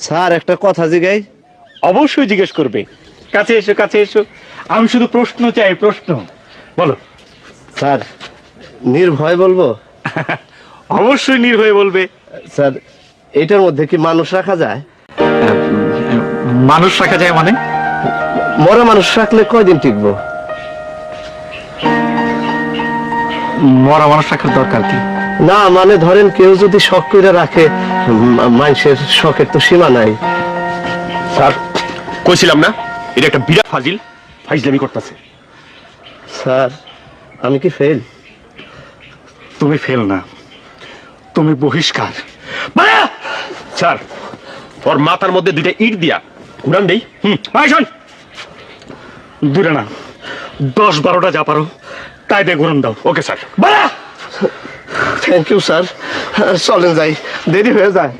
Sir একটা কথা জিগাই। অবশ্যই জিজ্ঞেস করবে। কাছে এসো, কাছে এসো। আমি শুধু প্রশ্ন চাই, প্রশ্ন। বলো। স্যার নির্ভয় বলবো? অবশ্যই নির্ভয়ে বলবে। স্যার এটার মধ্যে কি মানুষ রাখা যায়? মানুষ রাখা যায় মানে? মরা মানুষ রাখলে কয়দিন টিকবো? মরা মানুষ রাখার দরকার কি? না মানে ধরেন কেউ যদি শখ করে রাখে, মানুষের শখের তো সীমা নাই। স্যার কইছিলাম না এটা একটা বিরাট ফাইজলামি করতেছে। স্যার আমি কি ফেল? তুমি ফেল না, তুমি বহিষ্কার। স্যার ওর মাথার মধ্যে দুইটা ইট দিয়া ঘুরান দেই। শোন, দূরে না, 10-12টা যা পারো তাই দিয়ে ঘুরন দাও। Okay sir. Thank you sir, চলেন যাই, দেরি হয়ে যায়।